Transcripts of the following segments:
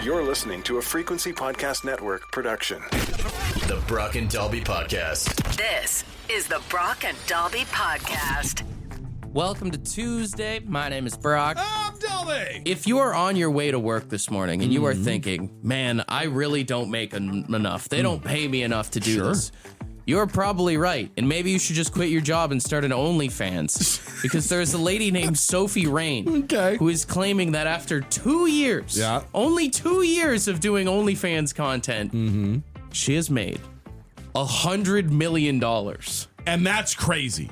You're listening to a Frequency Podcast Network production. The Brock and Dalby Podcast. This is the Brock and Dalby Podcast. Welcome to Tuesday. My name is Brock. I'm Dalby. If you are on your way to work this morning and you are thinking, man, I really don't make enough. They don't pay me enough to do this. You're probably right. And maybe you should just quit your job and start an OnlyFans. Because there's a lady named Sophie Rain who is claiming that after 2 years, only 2 years of doing OnlyFans content, she has made $100 million. And that's crazy.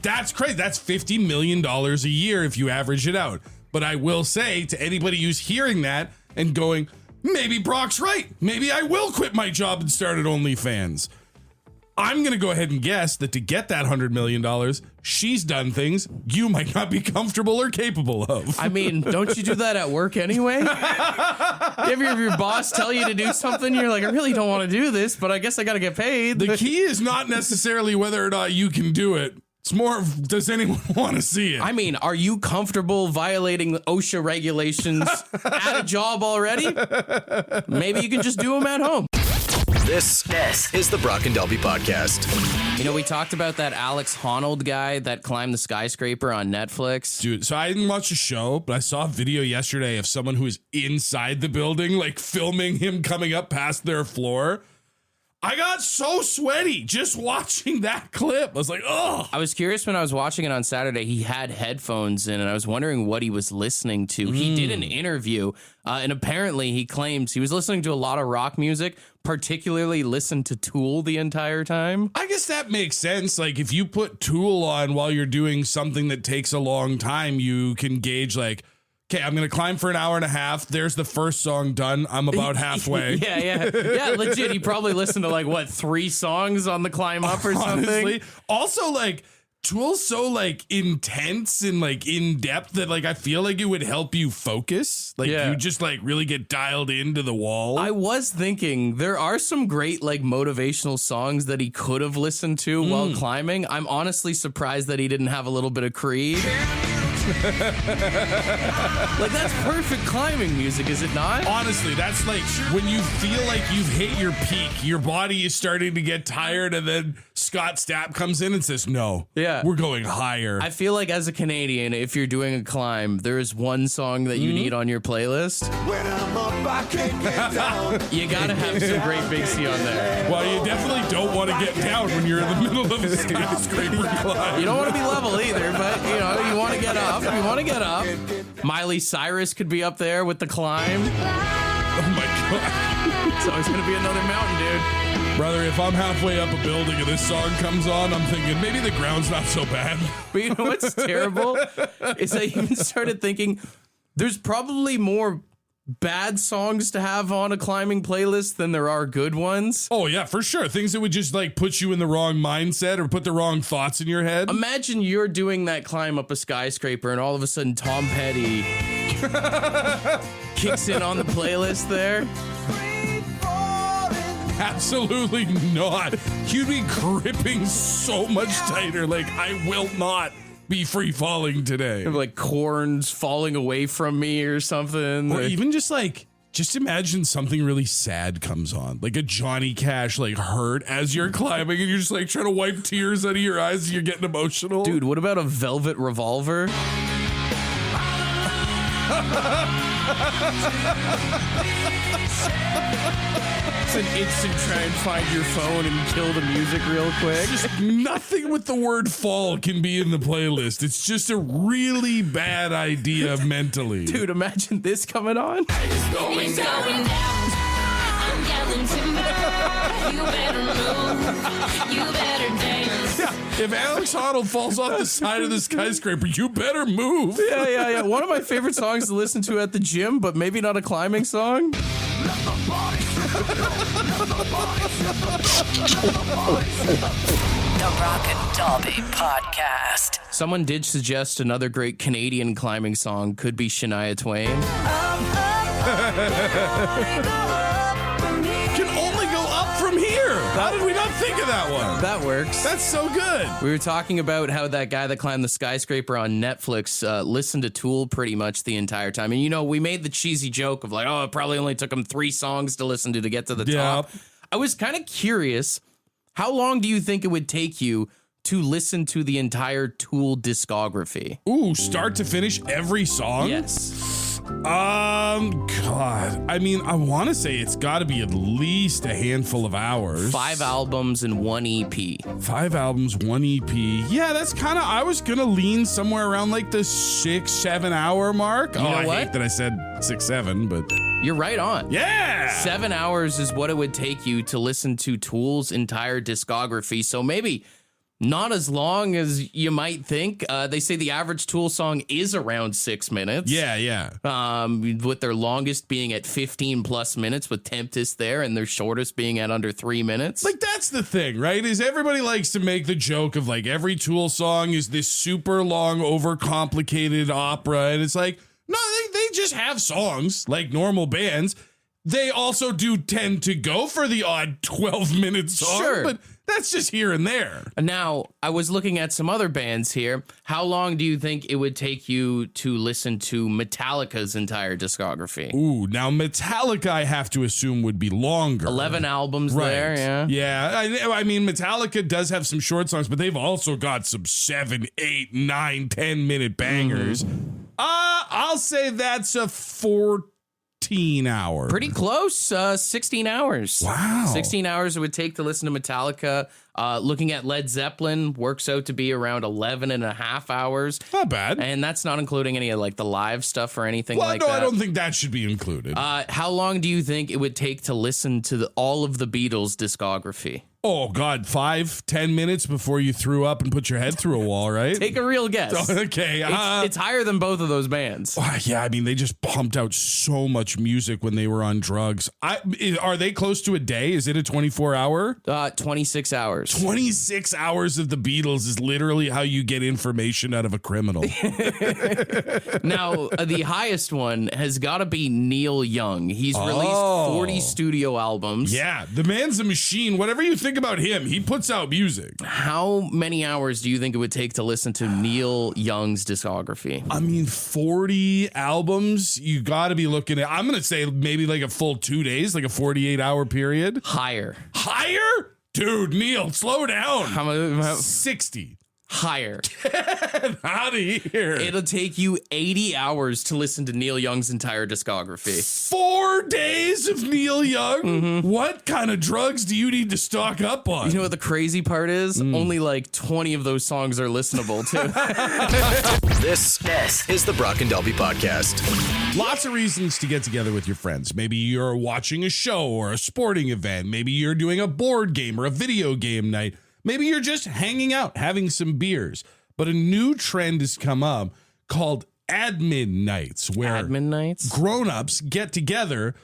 That's crazy. That's $50 million a year if you average it out. But I will say to anybody who's hearing that and going, maybe Brock's right. Maybe I will quit my job and start at OnlyFans. I'm going to go ahead and guess that to get that $100 million, she's done things you might not be comfortable or capable of. I mean, don't you do that at work anyway? If your boss tell you to do something, you're like, I really don't want to do this, but I guess I got to get paid. The key is not necessarily whether or not you can do it. It's more of, does anyone want to see it? I mean, are you comfortable violating the OSHA regulations at a job already? Maybe you can just do them at home. This is the Brock and Dalby Podcast. You know, we talked about that Alex Honnold guy that climbed the skyscraper on Netflix. Dude, so I didn't watch the show, but I saw a video yesterday of someone who is inside the building, like filming him coming up past their floor. I got so sweaty just watching that clip. I was like, oh. I was curious when I was watching it on Saturday. He had headphones in, and I was wondering what he was listening to. He did an interview, and apparently he claims he was listening to a lot of rock music, particularly listened to Tool the entire time. I guess that makes sense. Like, if you put Tool on while you're doing something that takes a long time, you can gauge, like, okay, I'm going to climb for an hour and a half. There's the first song done. I'm about halfway. Yeah, legit. He probably listened to, like, what, 3 songs on the climb up or something? Honestly. Also, like, Tool's so, like, intense and, like, in-depth that, like, I feel like it would help you focus. Like, you just, like, really get dialed into the wall. I was thinking there are some great, like, motivational songs that he could have listened to while climbing. I'm honestly surprised that he didn't have a little bit of Creed. Like, that's perfect climbing music, is it not? Honestly, that's like when you feel like you've hit your peak, your body is starting to get tired, and then Scott Stapp comes in and says, no, we're going higher. I feel like as a Canadian, if you're doing a climb, there is one song that you need on your playlist. When I'm up, I can't get down. You gotta have some great Big C on there. Well, you definitely don't want to get down when you're in the middle of a skyscraper climb. You don't want to be level either, but, you know, you want to get up. You want to get up. Miley Cyrus could be up there with the climb. Oh my God. It's always going to be another mountain, dude. Brother, if I'm halfway up a building and this song comes on, I'm thinking maybe the ground's not so bad. But you know what's terrible? Is I even started thinking there's probably more bad songs to have on a climbing playlist than there are good ones. Oh yeah, for sure. Things that would just like put you in the wrong mindset or put the wrong thoughts in your head. Imagine you're doing that climb up a skyscraper and all of a sudden Tom Petty kicks in on the playlist there. Absolutely not. You'd be gripping so much tighter. Like, I will not be free falling today. Like corns falling away from me or something. Or even just like, just imagine something really sad comes on, like a Johnny Cash, like Hurt as you're climbing and you're just like trying to wipe tears out of your eyes and you're getting emotional. Dude, what about a Velvet Revolver? It's an instant try and find your phone and kill the music real quick. Just nothing with the word fall can be in the playlist. It's just a really bad idea mentally. Dude, imagine this coming on. It's going down. I'm yelling timber. You better move. You better dance. Yeah, if Alex Honnold falls off the side of the skyscraper, you better move. Yeah. One of my favorite songs to listen to at the gym, but maybe not a climbing song. The Brock and Dalby Podcast. Someone did suggest another great Canadian climbing song could be Shania Twain. Can only go up from here. How did we not think of that one? That works. That's so good. We were talking about how that guy that climbed the skyscraper on Netflix listened to Tool pretty much the entire time. And, you know, we made the cheesy joke of like, oh, it probably only took him 3 songs to listen to get to the top. I was kind of curious, how long do you think it would take you to listen to the entire Tool discography? Ooh, start to finish every song? Yes. God. I mean, I want to say it's got to be at least a handful of hours. 5 albums and 1 EP. 5 albums, 1 EP. Yeah, that's kind of, I was going to lean somewhere around like the 6-7 hour mark. You know I what? hate that I said 6-7, but You're right on. yeah. 7 hours is what it would take you to listen to Tool's entire discography. So maybe not as long as you might think. They say the average Tool song is around 6 minutes. Yeah. With their longest being at 15 plus minutes with Tempest there, and their shortest being at under 3 minutes. Like, that's the thing, right? Is everybody likes to make the joke of like every Tool song is this super long, overcomplicated opera. And it's like, no, they just have songs like normal bands. They also do tend to go for the odd 12-minute song, Sure. but that's just here and there. Now, I was looking at some other bands here. How long do you think it would take you to listen to Metallica's entire discography? Ooh, now Metallica, I have to assume, would be longer. 11 albums there, yeah. Yeah, I mean, Metallica does have some short songs, but they've also got some 7, 8, 9, 10-minute bangers. I'll say that's a 14 hours. Pretty close, 16 hours. Wow. 16 hours it would take to listen to Metallica. Looking at Led Zeppelin works out to be around 11 and a half hours. Not bad. And that's not including any of like the live stuff or anything like no, that. I don't think that should be included. How long do you think it would take to listen to all of the Beatles' discography? Oh, God, 5-10 minutes before you threw up and put your head through a wall, right? Take a real guess. Okay. It's higher than both of those bands. Yeah, I mean, they just pumped out so much music when they were on drugs. Are they close to a day? Is it a 24-hour? 26 hours. 26 hours of the Beatles is literally how you get information out of a criminal. Now, the highest one has got to be Neil Young. He's released 40 studio albums. Yeah, the man's a machine. Whatever you think about him, he puts out music. How many hours do you think it would take to listen to Neil Young's discography? I mean, 40 albums, you got to be looking at, I'm going to say maybe like a full 2 days, like a 48-hour period. Higher. Higher? Dude, Neil, slow down. How 60. Higher. Out of here. It'll take you 80 hours to listen to Neil Young's entire discography. 4 days of Neil Young? What kind of drugs do you need to stock up on? You know what the crazy part is? Only like 20 of those songs are listenable too. This is the Brock and Delby Podcast. Lots of reasons to get together with your friends. Maybe you're watching a show or a sporting event. Maybe you're doing a board game or a video game night. Maybe you're just hanging out, having some beers. But a new trend has come up called admin nights, where Admin nights? grown-ups get together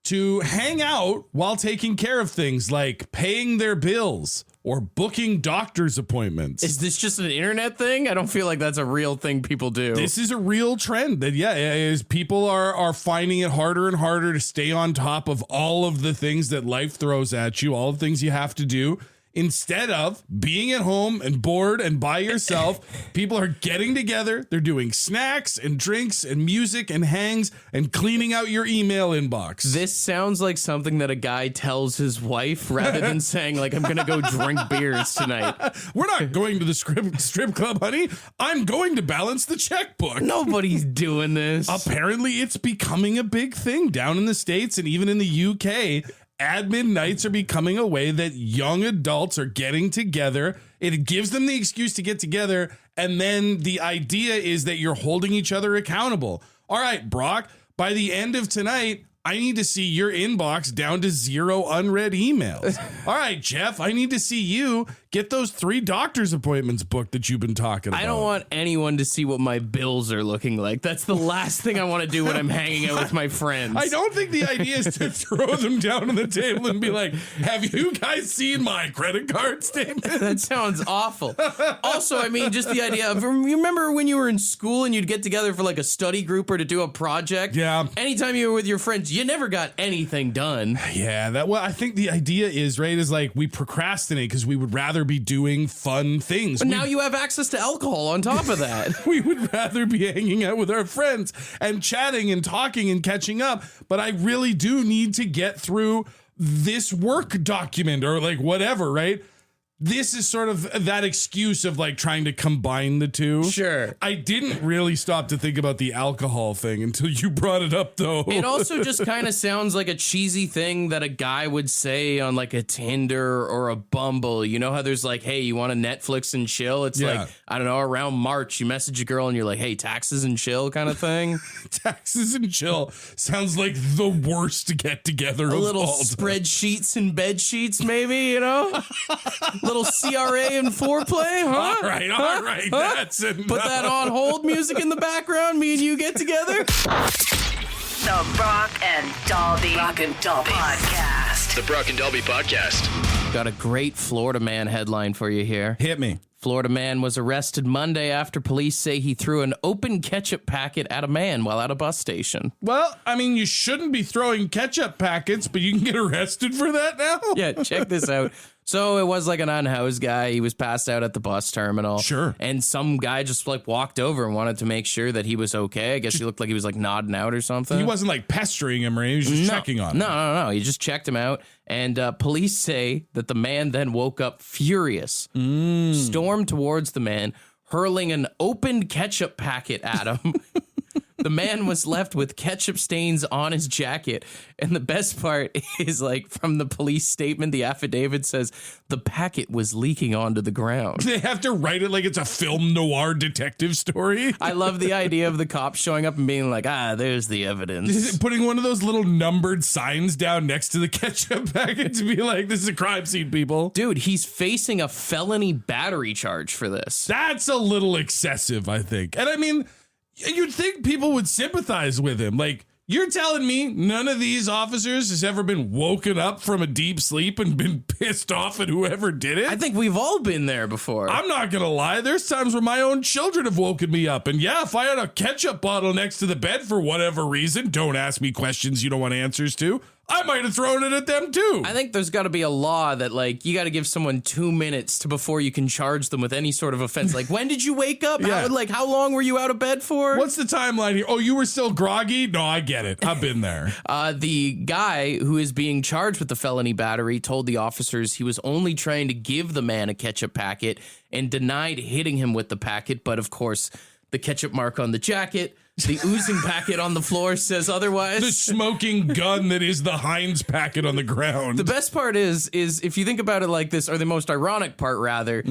to hang out while taking care of things like paying their bills or booking doctor's appointments. Is this just an internet thing? I don't feel like that's a real thing people do. This is a real trend that, is people are finding it harder and harder to stay on top of all of the things that life throws at you, all the things you have to do. Instead of being at home and bored and by yourself, people are getting together. They're doing snacks and drinks and music and hangs and cleaning out your email inbox. This sounds like something that a guy tells his wife rather than saying, like, I'm going to go drink beers tonight. We're not going to the strip club, honey. I'm going to balance the checkbook. Nobody's doing this. Apparently, it's becoming a big thing down in the States and even in the UK. Admin nights are becoming a way that young adults are getting together. It gives them the excuse to get together. And then the idea is that you're holding each other accountable. All right, Brock, by the end of tonight, I need to see your inbox down to 0 unread emails. All right, Jeff, I need to see you get those 3 doctor's appointments booked that you've been talking about. I don't want anyone to see what my bills are looking like. That's the last thing I want to do when I'm hanging out with my friends. I don't think the idea is to throw them down on the table and be like, have you guys seen my credit card statement? That sounds awful. Also, I mean, just the idea of, you remember when you were in school and you'd get together for like a study group or to do a project? Yeah. Anytime you were with your friends, you never got anything done. Yeah, I think the idea is, right, is like we procrastinate because we would rather be doing fun things. But now you have access to alcohol on top of that. We would rather be hanging out with our friends and chatting and talking and catching up. But I really do need to get through this work document or like whatever, right? This is sort of that excuse of like trying to combine the two. Sure. I didn't really stop to think about the alcohol thing until you brought it up, though. It also just kind of sounds like a cheesy thing that a guy would say on like a Tinder or a Bumble. You know how there's like, hey, you want to Netflix and chill? It's like, I don't know, around March, you message a girl and you're like, hey, taxes and chill kind of thing. Taxes and chill sounds like the worst to get together. A little spreadsheets and bed sheets, maybe, you know? Little CRA and foreplay, huh? All right. That's enough. Put that on hold music in the background. Me and you get together. The Brock and Dalby Podcast. The Brock and Dalby Podcast. Got a great Florida man headline for you here. Hit me. Florida man was arrested Monday after police say he threw an open ketchup packet at a man while at a bus station. Well, I mean, you shouldn't be throwing ketchup packets, but you can get arrested for that now? Yeah, check this out. So it was like an unhoused guy. He was passed out at the bus terminal. Sure. And some guy just like walked over and wanted to make sure that he was okay. I guess he looked like he was like nodding out or something. He wasn't like pestering him or anything. He was just checking on him. No. He just checked him out. And police say that the man then woke up furious, stormed towards the man, hurling an opened ketchup packet at him. The man was left with ketchup stains on his jacket. And the best part is, like, from the police statement, the affidavit says the packet was leaking onto the ground. They have to write it like it's a film noir detective story. I love the idea of the cops showing up and being like, there's the evidence. Putting one of those little numbered signs down next to the ketchup packet to be like, this is a crime scene, people. Dude, he's facing a felony battery charge for this. That's a little excessive, I think. And I mean, you'd think people would sympathize with him. Like, you're telling me none of these officers has ever been woken up from a deep sleep and been pissed off at whoever did it? I think we've all been there before. I'm not going to lie. There's times where my own children have woken me up. And yeah, if I had a ketchup bottle next to the bed for whatever reason, don't ask me questions you don't want answers to, I might have thrown it at them too. I think there's got to be a law that, like, you got to give someone 2 minutes before you can charge them with any sort of offense. Like, when did you wake up? Yeah. How long were you out of bed for? What's the timeline here? Oh, you were still groggy? No, I get it. I've been there. The guy who is being charged with the felony battery told the officers he was only trying to give the man a ketchup packet and denied hitting him with the packet. But, of course, the ketchup mark on the jacket, the oozing packet on the floor says otherwise. The smoking gun that is the Heinz packet on the ground. The best part is if you think about it like this, or the most ironic part rather,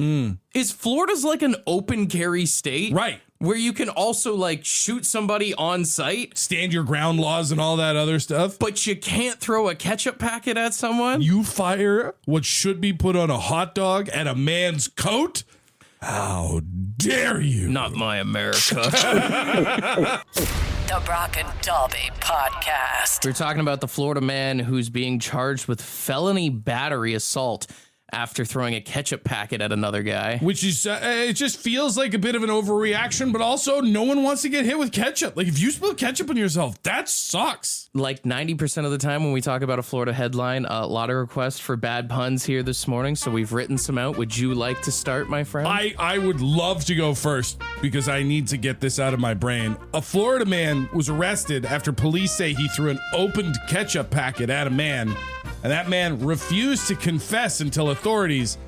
is Florida's like an open carry state. Right. Where you can also like shoot somebody on site. Stand your ground laws and all that other stuff. But you can't throw a ketchup packet at someone. You fire what should be put on a hot dog at a man's coat? How dare you? Not my America. The Brock and Dalby Podcast. We're talking about the Florida man who's being charged with felony battery assault after throwing a ketchup packet at another guy. Which is, it just feels like a bit of an overreaction, but also no one wants to get hit with ketchup. Like, if you spill ketchup on yourself, that sucks. Like 90% of the time when we talk about a Florida headline, a lot of requests for bad puns here this morning, so we've written some out. Would you like to start, my friend? I would love to go first because I need to get this out of my brain. A Florida man was arrested after police say he threw an opened ketchup packet at a man, and that man refused to confess until authorities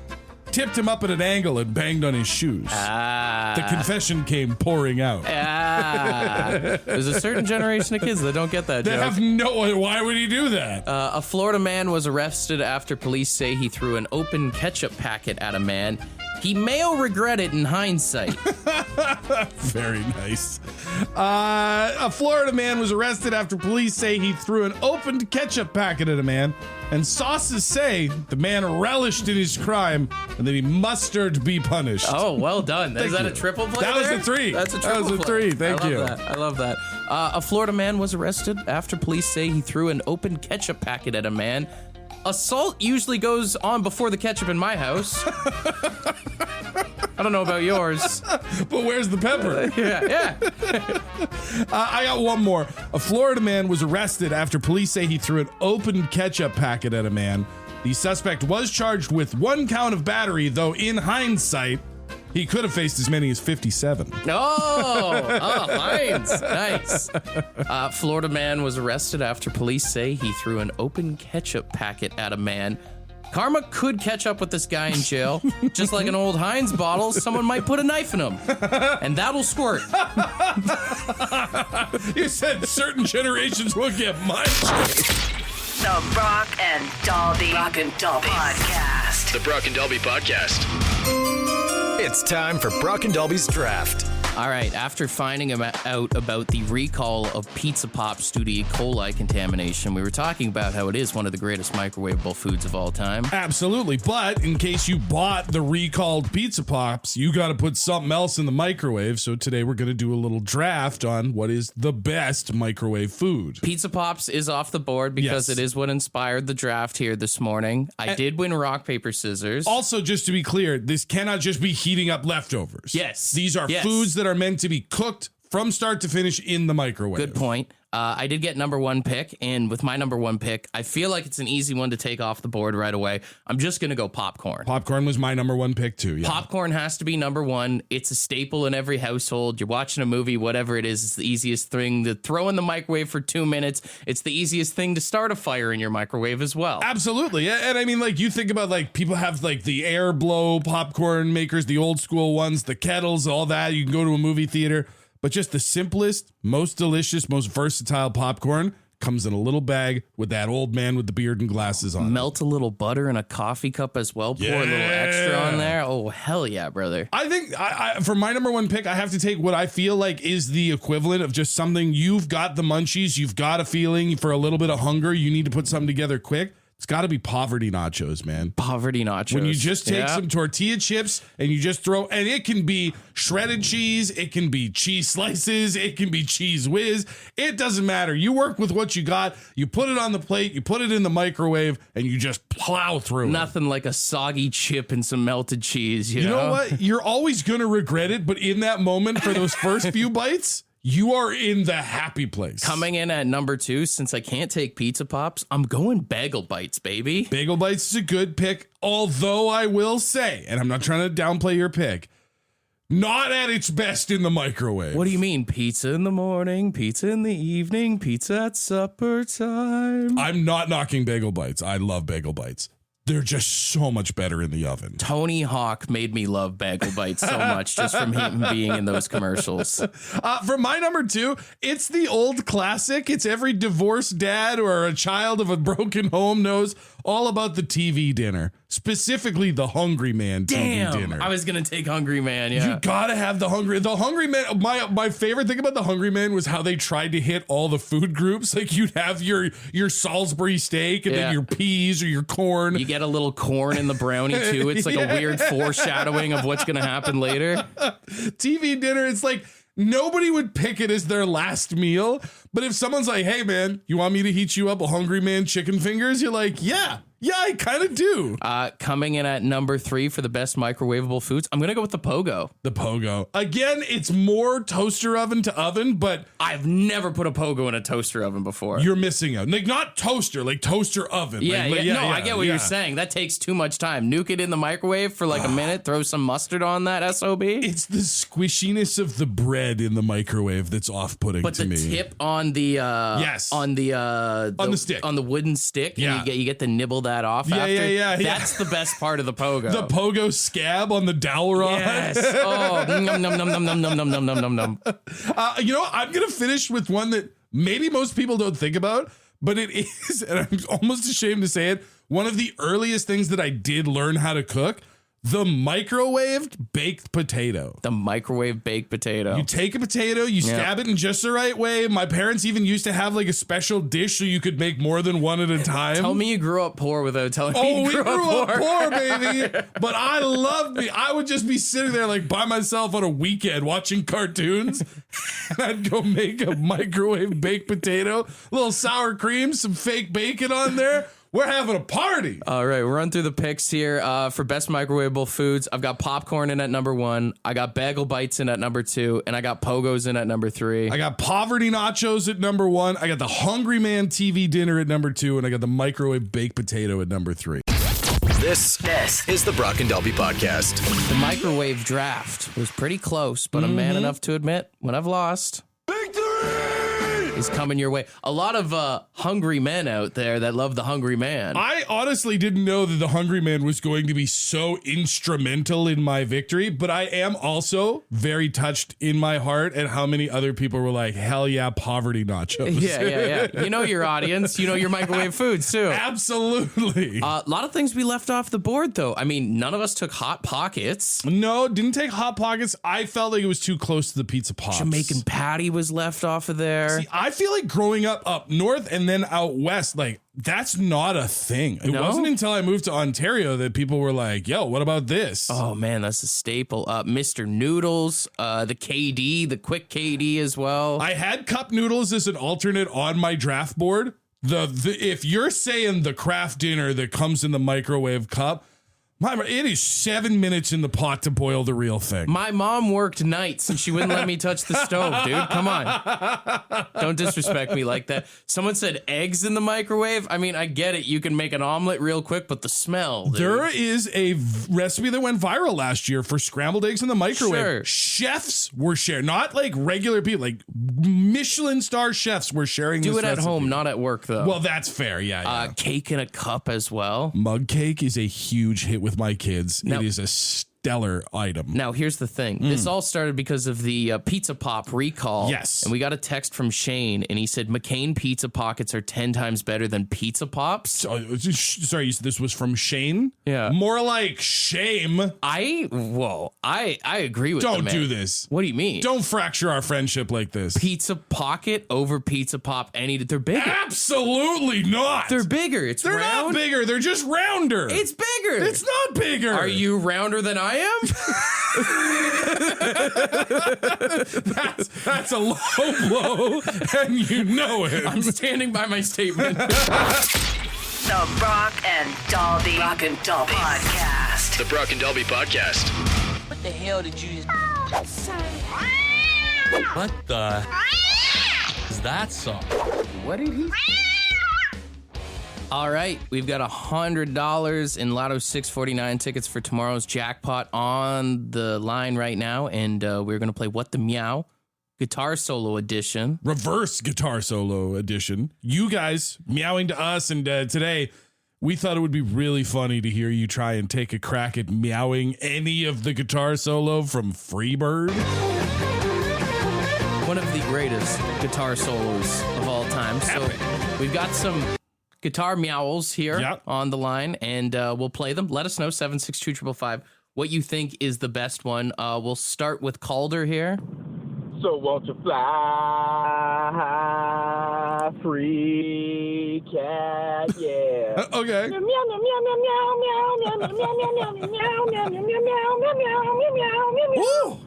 tipped him up at an angle and banged on his shoes. The confession came pouring out. There's a certain generation of kids that don't get that They joke. have no... Why would he do that? A Florida man was arrested after police say he threw an open ketchup packet at a man. He mayo regret it in hindsight. Very nice. A Florida man was arrested after police say he threw an opened ketchup packet at a man, and sources say the man relished in his crime and that he must be punished. Oh, well done. Is that a triple play? That was a 3. That's a triple That was a play. 3. Thank you. I love that. A Florida man was arrested after police say he threw an open ketchup packet at a man. Assault usually goes on before the ketchup in my house. I don't know about yours. But where's the pepper? Yeah. I got one more. A Florida man was arrested after police say he threw an opened ketchup packet at a man. The suspect was charged with 1 count of battery, though in hindsight, he could have faced as many as 57. Hines. Nice. Florida man was arrested after police say he threw an open ketchup packet at a man. Karma could catch up with this guy in jail. Just like an old Heinz bottle, someone might put a knife in him. And that'll squirt. You said certain generations will get much. The Brock and Dalby Podcast. The Brock and Dalby Podcast. It's time for Brock and Dalby's Draft. All right, after finding out about the recall of Pizza Pops due to E. coli contamination, we were talking about how it is one of the greatest microwavable foods of all time. Absolutely. But in case you bought the recalled Pizza Pops, you got to put something else in the microwave. So today we're going to do a little draft on what is the best microwave food. Pizza Pops is off the board because Yes. it is what inspired the draft here this morning. I did win rock, paper, scissors. Also, just to be clear, this cannot just be heating up leftovers. Yes. These are Yes. foods that are meant to be cooked from start to finish in the microwave. Good point. I did get number 1 pick, and with my number 1 pick, I feel like it's an easy one to take off the board right away. I'm just going to go popcorn. Popcorn was my number 1 pick too. Yeah. Popcorn has to be number 1. It's a staple in every household. You're watching a movie, whatever it is, it's the easiest thing to throw in the microwave for 2 minutes. It's the easiest thing to start a fire in your microwave as well. Absolutely. And I mean, like, you think about, like, people have, like, the air blow popcorn makers, the old school ones, the kettles, all that. You can go to a movie theater. But just the simplest, most delicious, most versatile popcorn comes in a little bag with that old man with the beard and glasses on. Melt a little butter in a coffee cup as well. Pour a little extra on there. Oh, hell yeah, brother. I think for my number 1 pick, I have to take what I feel like is the equivalent of just something you've got the munchies, you've got a feeling for a little bit of hunger, you need to put something together quick. It's got to be poverty nachos, man. Poverty nachos. When you just take some tortilla chips and you just throw, and it can be shredded cheese, it can be cheese slices, it can be cheese whiz. It doesn't matter. You work with what you got, you put it on the plate, you put it in the microwave, and you just plow through Nothing like a soggy chip and some melted cheese, You know what? You're always going to regret it, but in that moment, for those first few bites, you are in the happy place. Coming in at number 2, since I can't take Pizza Pops, I'm going Bagel Bites, baby. Bagel Bites is a good pick, although I will say, and I'm not trying to downplay your pick, not at its best in the microwave. What do you mean? Pizza in the morning, pizza in the evening, pizza at supper time. I'm not knocking Bagel Bites. I love Bagel Bites. They're just so much better in the oven. Tony Hawk made me love Bagel Bites so much just from him being in those commercials. For my number 2, it's the old classic. It's every divorced dad or a child of a broken home knows all about the TV dinner, specifically the Hungry Man TV dinner. I was going to take Hungry Man, yeah. You gotta have the Hungry Man. My favorite thing about the Hungry Man was how they tried to hit all the food groups. Like, you'd have your Salisbury steak and then your peas or your corn. You get a little corn in the brownie too. It's like a weird foreshadowing of what's going to happen later. TV dinner, it's like nobody would pick it as their last meal. But if someone's like, hey man, you want me to heat you up a Hungry Man chicken fingers? You're like, yeah, I kind of do. Coming in at number 3 for the best microwavable foods, I'm going to go with the Pogo. The Pogo. Again, it's more toaster oven to oven, but I've never put a Pogo in a toaster oven before. you're missing out. Like, not toaster, like toaster oven. Yeah, Like, no, I get what you're saying. That takes too much time. Nuke it in the microwave for like a minute, throw some mustard on that SOB. It's the squishiness of the bread in the microwave that's off-putting But to the me. tip on the on the stick. on the wooden stick, Yeah. and you get to nibble that off Yeah, after. yeah. That's the best part of the Pogo. The Pogo scab on the dowel rod. Yes. Oh, num num num num num num num num num num. You know, I'm going to finish with one that maybe most people don't think about, but it is, and I'm almost ashamed to say it, one of the earliest things that I did learn how to cook, The microwaved baked potato. The microwave baked potato. You take a potato, you stab it in just the right way. My parents even used to have like a special dish so you could make more than one at a time. Tell me you grew up poor without telling me you we grew up poor, baby. But I loved me. I would just be sitting there like by myself on a weekend watching cartoons. And I'd go make a microwave baked potato, a little sour cream, some fake bacon on there. We're having a party. All right, we'll run through the picks here. For best microwavable foods, I've got popcorn in at number 1. I got bagel bites in at number 2. And I got pogos in at number 3. I got poverty nachos at number 1. I got the Hungry Man TV dinner at number 2. And I got the microwave baked potato at number 3. This is the Brock and Dalby Podcast. The microwave draft was pretty close, but I'm man enough to admit when I've lost. Is coming your way. A lot of hungry men out there that love the Hungry Man. I honestly didn't know that the Hungry Man was going to be so instrumental in my victory, but I am also very touched in my heart at how many other people were like, hell yeah, poverty nachos. Yeah. You know your audience. You know your microwave foods, too. Absolutely. A lot of things we left off the board, though. I mean, none of us took Hot Pockets. No, didn't take Hot Pockets. I felt like it was too close to the Pizza Pops. Jamaican Patty was left off of there. See, I feel like growing up north and then out west, like that's not a thing. It wasn't until I moved to Ontario that people were like, yo, what about this? Oh man, that's a staple. Mr. Noodles, the KD, the quick KD as well. I had cup noodles as an alternate on my draft board. The if you're saying the craft dinner that comes in the microwave cup, it is 7 minutes in the pot to boil the real thing. My mom worked nights and she wouldn't let me touch the stove, dude. Come on. Don't disrespect me like that. Someone said eggs in the microwave. I mean, I get it. You can make an omelet real quick, but the smell, dude. There is a recipe that went viral last year for scrambled eggs in the microwave. Sure. Chefs were sharing, not like regular people, like Michelin star chefs were sharing this Do it at recipe. home, not at work, though. Well, that's fair. Yeah. Cake in a cup as well. Mug cake is a huge hit with my kids. Now- it is a stellar item. Now, here's the thing. This all started because of the Pizza Pop recall. Yes. And we got a text from Shane, and he said McCain Pizza Pockets are 10 times better than Pizza Pops. Sorry, you said this was from Shane? Yeah. More like shame. I agree with Don't the man. do this. What do you mean? Don't fracture our friendship like this. Pizza Pocket over Pizza Pop they're bigger. Absolutely not. They're bigger. It's They're round. not bigger. They're just rounder. It's bigger. It's not bigger. Are you rounder than I am? That's a low blow, and you know it. I'm standing by my statement. The Brock and Dalby Podcast. The Brock and Dalby Podcast. What the hell did you just... What the... is that song? What did he... All right, we've got $100 in Lotto 649 tickets for tomorrow's jackpot on the line right now, and we're going to play What the Meow guitar solo edition. Reverse guitar solo edition. You guys meowing to us, and today we thought it would be really funny to hear you try and take a crack at meowing any of the guitar solo from Freebird. One of the greatest guitar solos of all time. So we've got some guitar meowls here on the line, and we'll play them. Let us know, 762-555, what you think is the best one. We'll start with Calder here. So won't you fly, free cat, yeah. Okay. Meow, meow, meow, meow, meow, meow, meow, meow, meow, meow, meow, meow, meow, meow, meow, meow, meow, meow.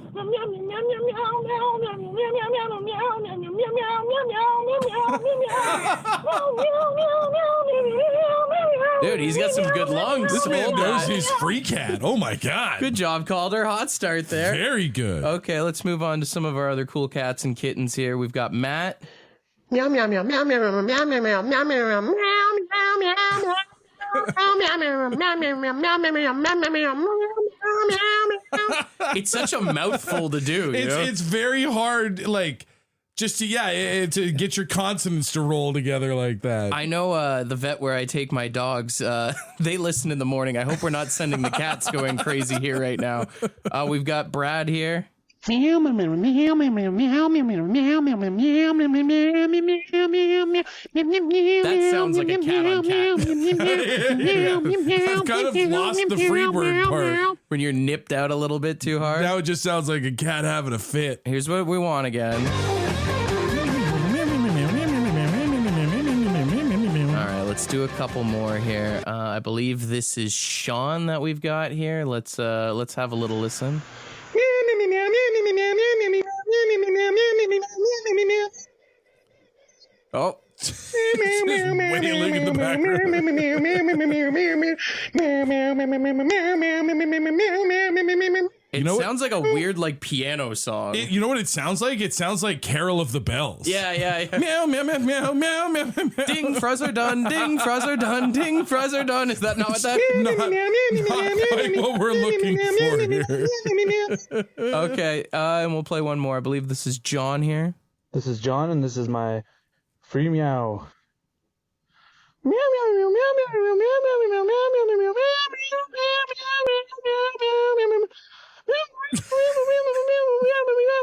Dude, he's got some good lungs. This man knows his free cat. Oh my God. Good job, Calder. Hot start there. Very good. Okay, let's move on to some of our other cool cats and kittens here. We've got Matt. Meow meow meow meow meow meow meow meow meow meow meow meow meow meow. It's such a mouthful to do. It's very hard, like, just to get your consonants to roll together like that. I know the vet where I take my dogs, they listen in the morning. I hope we're not sending the cats going crazy here right now. We've got Brad here. That sounds like a cat on cat. I've kind of lost the Freebird part. When you're nipped out a little bit too hard. Now it just sounds like a cat having a fit. Here's what we want again. All right, let's do a couple more here. I believe this is Sean that we've got here. Let's have a little listen. Oh. Just wailing in the background. It sounds like a weird like piano song. You know what it sounds like? It sounds like Carol of the Bells. Yeah. Meow, meow, meow, meow, meow, meow, meow. Ding, fruzzer done, ding, fruzzer done, ding, fruzzer done. Is that not what that is? Not quite what we're looking for here. Okay, and we'll play one more. I believe this is John here. This is John, and this is my free meow.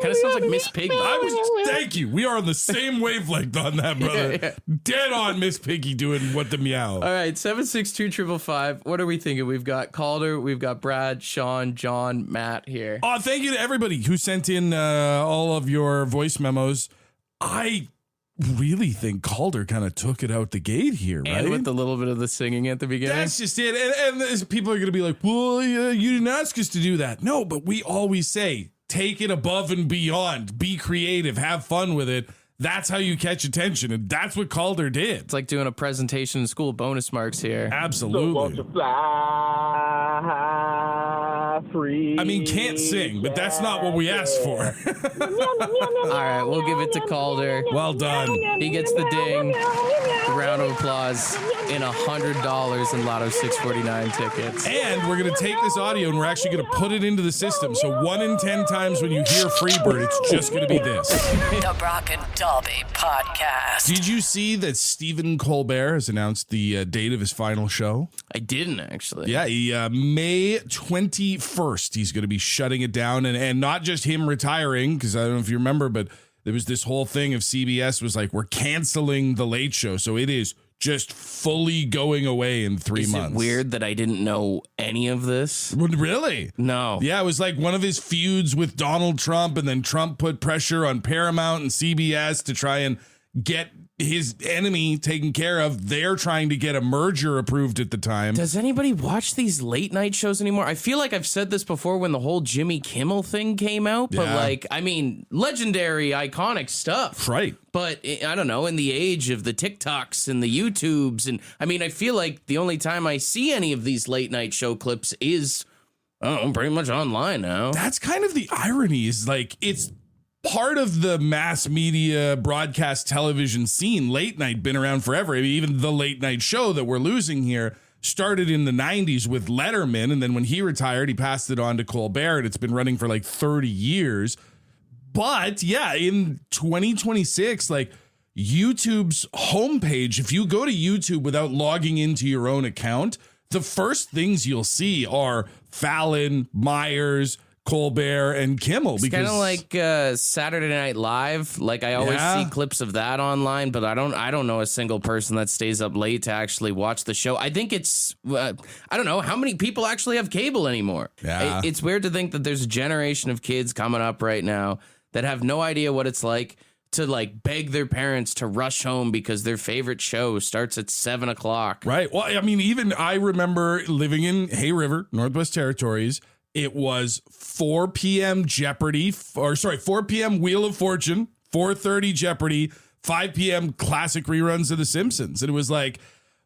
Kind of sounds like Miss Piggy. Thank you. We are on the same wavelength on that, brother. Yeah. Dead on Miss Piggy doing what the meow. All right, 762-555. What are we thinking? We've got Calder, we've got Brad, Sean, John, Matt here. Oh, thank you to everybody who sent in all of your voice memos. I really think Calder kind of took it out the gate here, right? And with a little bit of the singing at the beginning. That's just it. And people are going to be like, well, you didn't ask us to do that. No, but we always say, take it above and beyond. Be creative. Have fun with it. That's how you catch attention. And that's what Calder did. It's like doing a presentation in school. Bonus marks here. Absolutely. Free. I mean, can't sing, but that's not what we asked for. All right, we'll give it to Calder. Well done. He gets the ding, the round of applause, and $100 in Lotto 649 tickets. And we're going to take this audio and we're actually going to put it into the system. So 1 in 10 times when you hear Freebird, it's just going to be this. The Brock and Dalby Podcast. Did you see that Stephen Colbert has announced the date of his final show? I didn't, actually. Yeah, May 21st, he's going to be shutting it down. And not just him retiring, because I don't know if you remember, but there was this whole thing of CBS was like, we're canceling the Late Show. So it is just fully going away in 3 months. Is it weird that I didn't know any of this? Really? No. Yeah, it was like one of his feuds with Donald Trump, and then Trump put pressure on Paramount and CBS to try and get his enemy taken care of. They're trying to get a merger approved at the time. Does anybody watch these late night shows anymore? I feel like I've said this before when the whole Jimmy Kimmel thing came out, but like, I mean, legendary, iconic stuff. Right. But I don't know, in the age of the TikToks and the YouTubes, and I mean, I feel like the only time I see any of these late night show clips is, pretty much online now. That's kind of the irony, is like, it's part of the mass media broadcast television scene. Late night been around forever. I mean, even the late night show that we're losing here started in the 90s with Letterman, and then when he retired, he passed it on to Colbert, and it's been running for like 30 years. But yeah, in 2026, like, YouTube's homepage, if you go to YouTube without logging into your own account, the first things you'll see are Fallon, Myers, Colbert, and Kimmel. It's kind of like Saturday Night Live. Like, I always see clips of that online, but I don't know a single person that stays up late to actually watch the show. I think it's I don't know how many people actually have cable anymore. Yeah. It's weird to think that there's a generation of kids coming up right now that have no idea what it's like to like beg their parents to rush home because their favorite show starts at 7 o'clock. Right. Well, I mean, even I remember living in Hay River, Northwest Territories. It was 4 p.m. Jeopardy, 4 p.m. Wheel of Fortune, 4:30 Jeopardy, 5 p.m. classic reruns of The Simpsons. And it was like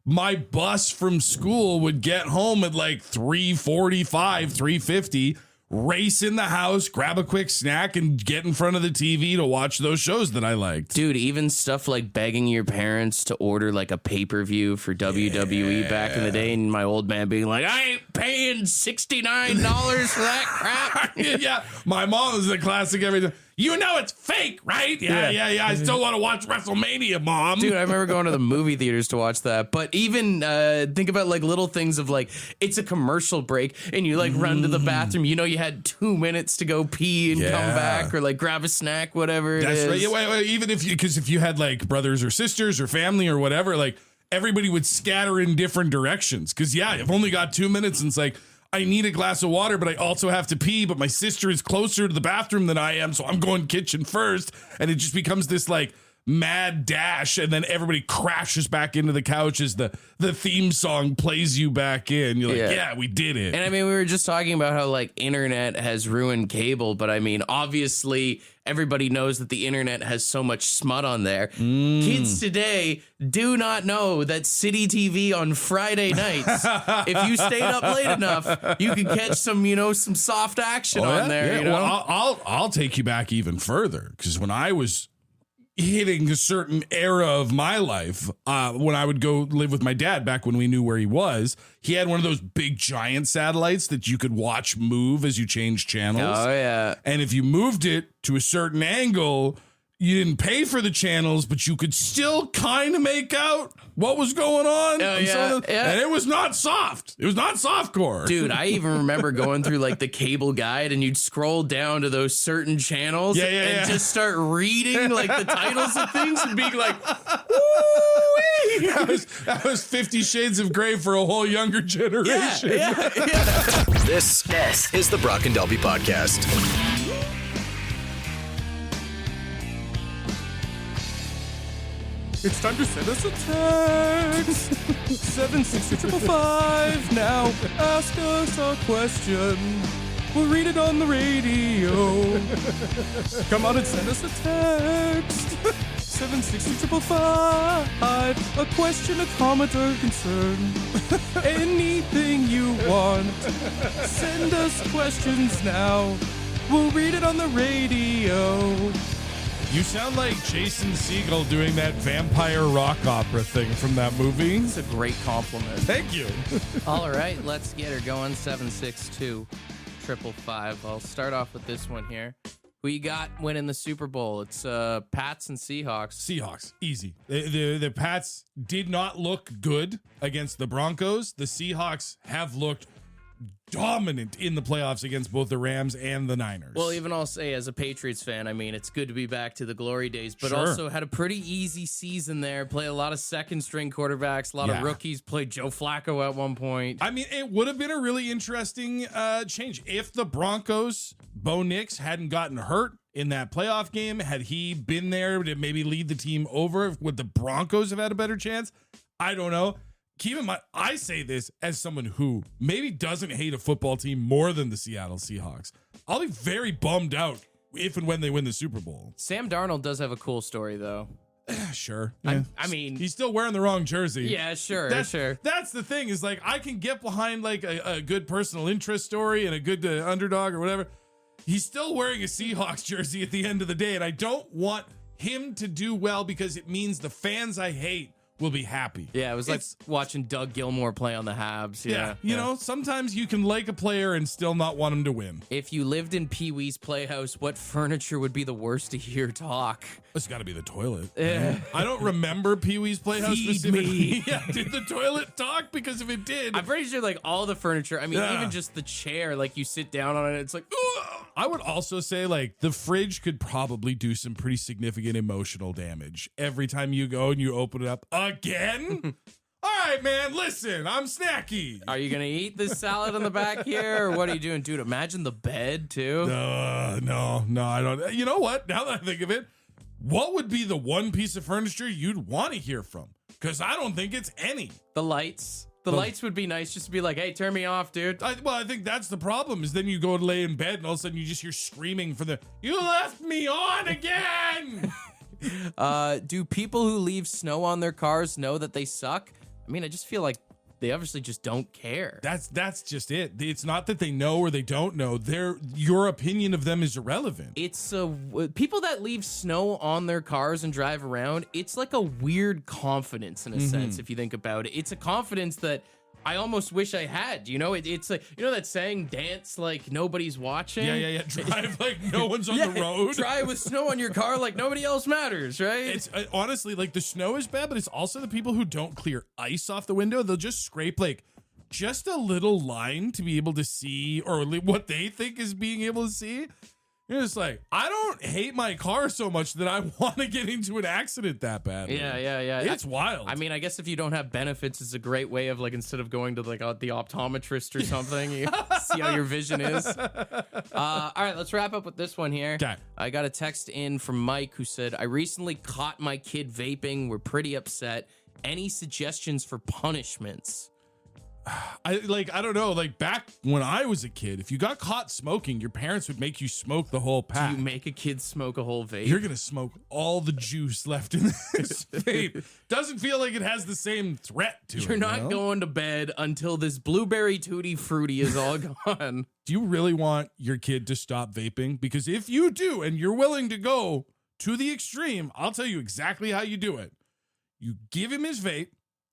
my bus from school would get home at like 3:45, 3:50, race in the house, grab a quick snack, and get in front of the TV to watch those shows that I liked. Dude, even stuff like begging your parents to order like a pay-per-view for WWE back in the day, and my old man being like, I ain't paying $69 for that crap. Yeah, my mom was the classic every time. You know it's fake, right? Yeah. I still want to watch WrestleMania, Mom. Dude, I remember going to the movie theaters to watch that. But even think about like little things of like, it's a commercial break and you like run to the bathroom. You know, you had 2 minutes to go pee and come back or like grab a snack, whatever it is. That's right. Yeah, wait, even if you had like brothers or sisters or family or whatever, like everybody would scatter in different directions. Cause I've only got 2 minutes and it's like, I need a glass of water, but I also have to pee, but my sister is closer to the bathroom than I am, so I'm going kitchen first. And it just becomes this like mad dash, and then everybody crashes back into the couch as the theme song plays you back in. You're like, yeah, we did it. And I mean, we were just talking about how like internet has ruined cable, but I mean, obviously everybody knows that the internet has so much smut on there. Kids today do not know that City TV on Friday nights, if you stayed up late enough, you could catch some, some soft action on there. You know? Well, I'll take you back even further, because when I was hitting a certain era of my life, when I would go live with my dad back when we knew where he was, he had one of those big giant satellites that you could watch move as you change channels. Oh, yeah. And if you moved it to a certain angle, you didn't pay for the channels, but you could still kind of make out what was going on. And it was not soft. It was not softcore. Dude, I even remember going through like the cable guide and you'd scroll down to those certain channels and just start reading like the titles of things and being like, woo-wee. That was 50 Shades of Grey for a whole younger generation. This is the Brock and Dalby Podcast. It's time to send us a text. 76255. Now ask us a question. We'll read it on the radio. Come on and send us a text. 76255. A question, a comment, or concern. Anything you want. Send us questions now. We'll read it on the radio. You sound like Jason Segel doing that vampire rock opera thing from that movie. It's a great compliment. Thank you. All right, let's get her going. 762-555. I'll start off with this one here. Who you got winning the Super Bowl? It's Pats and Seahawks. Seahawks, easy. The Pats did not look good against the Broncos. The Seahawks have looked dominant in the playoffs against both the Rams and the Niners. Well, even I'll say as a Patriots fan, I mean, it's good to be back to the glory days, but also had a pretty easy season there. Play a lot of second string quarterbacks, a lot of rookies, played Joe Flacco at one point. I mean, it would have been a really interesting change if the Broncos, Bo Nix, hadn't gotten hurt in that playoff game. Had he been there to maybe lead the team over, would the Broncos have had a better chance? I don't know. Keep in mind, I say this as someone who maybe doesn't hate a football team more than the Seattle Seahawks. I'll be very bummed out if and when they win the Super Bowl. Sam Darnold does have a cool story, though. Sure. Yeah. I mean, he's still wearing the wrong jersey. Yeah, sure. That's the thing, is like, I can get behind like a good personal interest story and a good underdog or whatever. He's still wearing a Seahawks jersey at the end of the day, and I don't want him to do well because it means the fans I hate will be happy. Yeah, it was like watching Doug Gilmour play on the Habs. Yeah. You know, sometimes you can like a player and still not want him to win. If you lived in Pee Wee's Playhouse, what furniture would be the worst to hear talk? It's got to be the toilet. I don't remember Pee Wee's Playhouse specifically. Yeah, did the toilet talk? Because if it did, I'm pretty sure like all the furniture. I mean, even just the chair, like you sit down on it, it's like, ugh. I would also say like the fridge could probably do some pretty significant emotional damage every time you go and you open it up again. All right, man, listen, I'm snacky. Are you going to eat this salad in the back here, or what are you doing? Dude, imagine the bed, too. No, I don't. You know what? Now that I think of it, what would be the one piece of furniture you'd want to hear from? Because I don't think it's any. The lights. The lights would be nice just to be like, hey, turn me off, dude. I think that's the problem, is then you go and lay in bed and all of a sudden you just hear screaming for you left me on again. Do people who leave snow on their cars know that they suck? I mean, I just feel like they obviously just don't care. That's just it. It's not that they know or they don't know. Your opinion of them is irrelevant. It's people that leave snow on their cars and drive around. It's like a weird confidence in a sense, if you think about it. It's a confidence that I almost wish I had. You know, it's like, you know that saying, dance like nobody's watching? Yeah. Drive like no one's on the road. Drive with snow on your car like nobody else matters, right? It's honestly, like, the snow is bad, but it's also the people who don't clear ice off the window. They'll just scrape like just a little line to be able to see, or what they think is being able to see. You're just like, I don't hate my car so much that I want to get into an accident that badly. Yeah. It's wild. I mean, I guess if you don't have benefits, it's a great way of, like, instead of going to like the optometrist or something, you see how your vision is. All right, let's wrap up with this one here. Okay. I got a text in from Mike who said, I recently caught my kid vaping. We're pretty upset. Any suggestions for punishments? I don't know. Like, back when I was a kid, if you got caught smoking, your parents would make you smoke the whole pack. Do you make a kid smoke a whole vape? You're going to smoke all the juice left in this vape. Doesn't feel like it has the same threat to it. You're not going to bed until this blueberry tutti fruity is all gone. Do you really want your kid to stop vaping? Because if you do, and you're willing to go to the extreme, I'll tell you exactly how you do it. You give him his vape,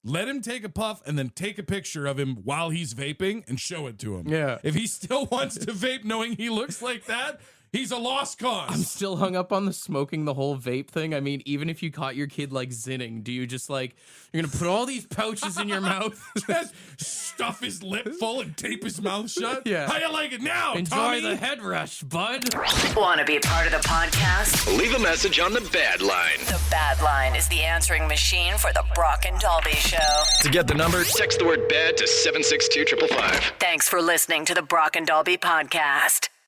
let him take a puff, and then take a picture of him while he's vaping and show it to him. Yeah. If he still wants to vape knowing he looks like that, he's a lost cause. I'm still hung up on the smoking the whole vape thing. I mean, even if you caught your kid like zinning, do you just like, you're going to put all these pouches in your mouth? Just stuff his lip full and tape his mouth shut? Yeah. How you like it now, Enjoy Tommy? the head rush, bud. Want to be a part of the podcast? Leave a message on the Bad Line. The Bad Line is the answering machine for the Brock and Dalby Show. To get the number, text the word BAD to 762-555. Thanks for listening to the Brock and Dalby podcast.